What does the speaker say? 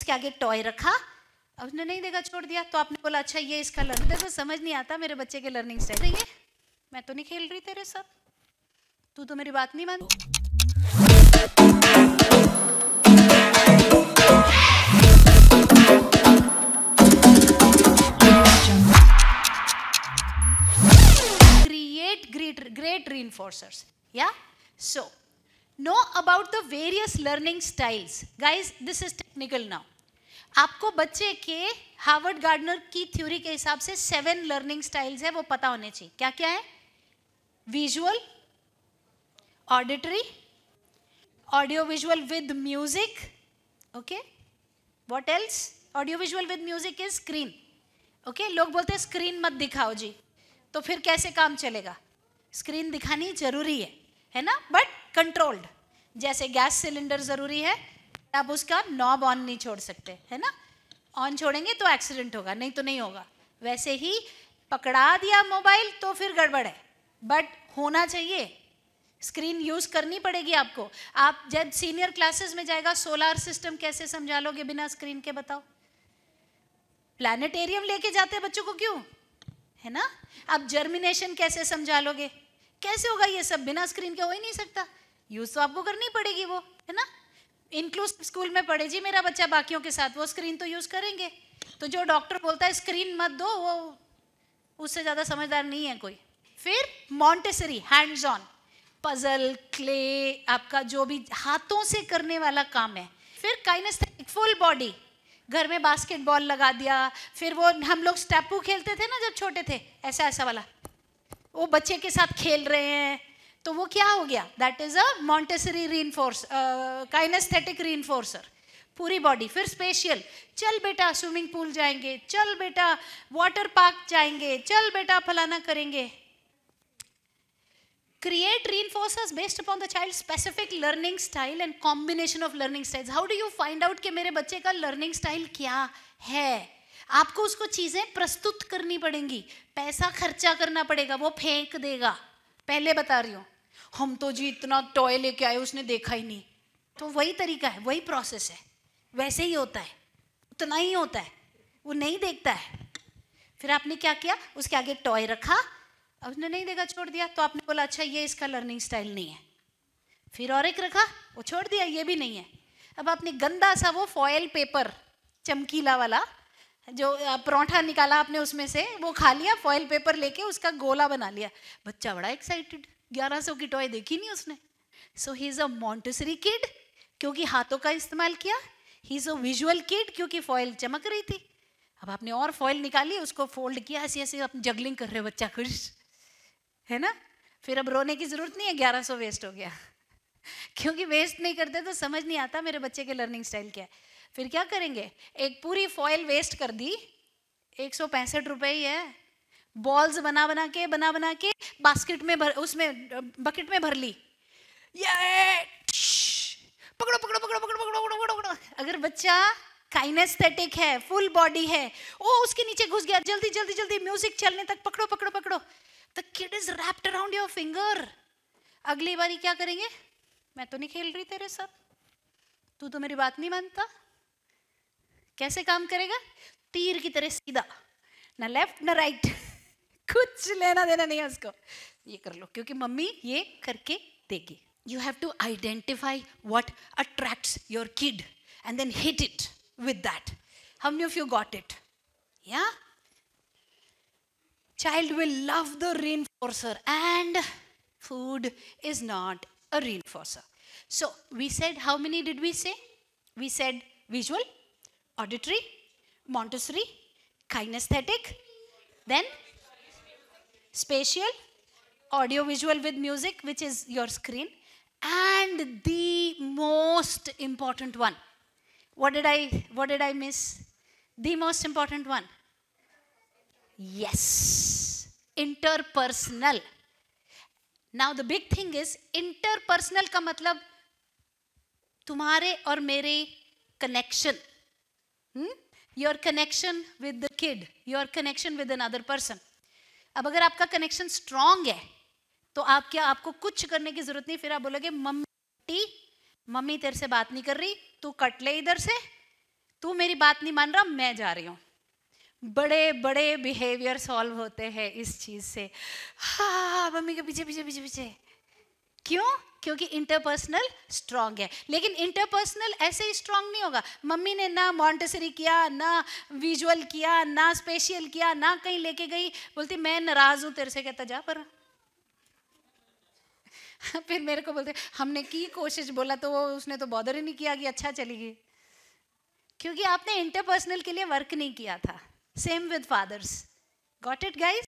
उसके आगे टॉय रखा, अब उसने नहीं देखा, छोड़ दिया। तो आपने बोला अच्छा ये इसका लर्निंग, देखो समझ नहीं आता मेरे बच्चे के लर्निंग स्टाइल। ये मैं तो नहीं खेल रही तेरे साथ, तू तो मेरी बात नहीं मानती। Great reinforcers. Yeah, so know about the various learning styles. Guys, this is technical now. आपको बच्चे के हार्वर्ड गार्डनर की थ्योरी के हिसाब से 7 लर्निंग स्टाइल्स है, वो पता होने चाहिए। क्या क्या है? Visual, auditory, audio visual with music, okay, what else? Audio visual with music is screen, okay. लोग बोलते हैं स्क्रीन मत दिखाओ जी, तो फिर कैसे काम चलेगा? स्क्रीन दिखानी जरूरी है ना, बट कंट्रोल्ड। जैसे गैस सिलेंडर जरूरी है, आप उसका नॉब ऑन नहीं छोड़ सकते, है ना। ऑन छोड़ेंगे तो एक्सीडेंट होगा, नहीं तो नहीं होगा। वैसे ही पकड़ा दिया मोबाइल तो फिर गड़बड़ है, बट होना चाहिए। स्क्रीन यूज करनी पड़ेगी आपको। आप जब सीनियर क्लासेस में जाएगा, सोलार सिस्टम कैसे समझा लोगे बिना स्क्रीन के, बताओ? प्लैनेटेरियम लेके जाते बच्चों को, क्यों? है ना। आप जर्मिनेशन कैसे समझा लोगे? कैसे होगा ये सब? बिना स्क्रीन के हो ही नहीं सकता। यूज तो आपको करनी पड़ेगी वो, है ना। इंक्लूसिव स्कूल में पढ़े जी मेरा बच्चा बाकियों के साथ, वो स्क्रीन तो यूज करेंगे। तो जो डॉक्टर बोलता है स्क्रीन मत दो, वो उससे ज्यादा समझदार नहीं है कोई। फिर Montessori, hands on, puzzle, clay, आपका जो भी हाथों से करने वाला काम है। फिर काइनेस्थेटिक, फुल बॉडी, घर में बास्केटबॉल लगा दिया। फिर वो हम लोग स्टेपू खेलते थे ना जब छोटे थे, ऐसा ऐसा वाला, वो बच्चे के साथ खेल रहे हैं, तो वो क्या हो गया? That is a Montessori reinforce, kinesthetic reinforcer, पूरी बॉडी। फिर स्पेशियल, चल बेटा स्विमिंग पूल जाएंगे, चल बेटा वाटर पार्क जाएंगे, चल बेटा फलाना करेंगे। Create reinforcers based upon the child's specific learning style and combination of learning styles. How do you find out कि मेरे बच्चे का learning style क्या है? आपको उसको चीजें प्रस्तुत करनी पड़ेंगी, पैसा खर्चा करना पड़ेगा, वो फेंक देगा। पहले बता रही हूँ, हम तो जी इतना टॉय लेके आए उसने देखा ही नहीं। तो वही तरीका है, वही प्रोसेस है, वैसे ही होता है, उतना ही होता है, वो नहीं देखता है। फिर आपने क्या किया? उसके आगे टॉय रखा, अब उसने नहीं देखा, छोड़ दिया। तो आपने बोला अच्छा ये इसका लर्निंग स्टाइल नहीं है। फिर और एक रखा, वो छोड़ दिया, ये भी नहीं है। अब आपने गंदा सा वो फॉयल पेपर, चमकीला वाला, जो परोठा निकाला आपने उसमें से, वो खा लिया, फॉयल पेपर लेके उसका गोला बना लिया। बच्चा बड़ा एक्साइटेड, 1100 की टॉय देखी नहीं उसने। So he is a Montessori kid, क्योंकि हाथों का इस्तेमाल किया। He is a visual kid, क्योंकि फॉयल चमक रही थी। अब आपने और फॉयल निकाली, उसको फोल्ड किया, ऐसे ऐसे आप जगलिंग कर रहे हो, बच्चा खुश है ना। फिर अब रोने की जरूरत नहीं है, 1100 वेस्ट हो गया। क्योंकि वेस्ट नहीं करते तो समझ नहीं आता मेरे बच्चे के लर्निंग स्टाइल क्या है। फिर क्या करेंगे? एक पूरी फॉयल वेस्ट कर दी, 165 रुपए ही है। बॉल्स बना बना के बास्केट में भर, उसमें बकेट में भर ली। ये पकड़ो पकड़ो पकड़ो पकड़ो पकड़ो पकड़ो पकड़ो। अगर बच्चा काइनेस्थेटिक है, फुल बॉडी है, ओ उसके नीचे घुस गया, जल्दी जल्दी जल्दी म्यूजिक चलने तक पकड़ो पकड़ो पकड़ो। The kid is wrapped around your finger. अगली बारी क्या करेंगे? मैं तो नहीं खेल रही तेरे साथ, तू तो मेरी बात नहीं मानता। कैसे काम करेगा? तीर की तरह सीधा, ना लेफ्ट ना राइट, कुछ लेना देना नहीं है उसको। ये कर लो क्योंकि मम्मी ये करके देगी। You have to identify what attracts your kid and then hit it with that. How many of you got it? Yeah? Child will love the reinforcer, and food is not a reinforcer. So we said, how many did we say? We said visual, auditory, Montessori, kinesthetic, then spatial, audio visual with music, which is your screen, and the most important one. What did I miss? The most important one. Yes, interpersonal. Now the big thing is interpersonal का मतलब तुम्हारे और मेरे connection, your connection with the kid, your connection with another person. अब अगर आपका connection strong है तो आपको कुछ करने की जरूरत नहीं। फिर आप बोलोगे मम्मी तेरे से बात नहीं कर रही, तू कट ले इधर से, तू मेरी बात नहीं मान रहा, मैं जा रही हूँ। बड़े बड़े बिहेवियर सॉल्व होते हैं इस चीज से। हाँ, मम्मी के पीछे पीछे पीछे पीछे। क्यों? क्योंकि इंटरपर्सनल स्ट्रांग है। लेकिन इंटरपर्सनल ऐसे ही स्ट्रांग नहीं होगा। मम्मी ने ना मॉन्टेसरी किया, ना विजुअल किया, ना स्पेशियल किया, ना कहीं लेके गई, बोलती मैं नाराज हूं तेरे से, कहता जा पर। फिर मेरे को बोलते हमने की कोशिश, बोला तो वो उसने तो बॉदर ही नहीं किया कि अच्छा चली गई, क्योंकि आपने इंटरपर्सनल के लिए वर्क नहीं किया था। Same with fathers. Got it guys?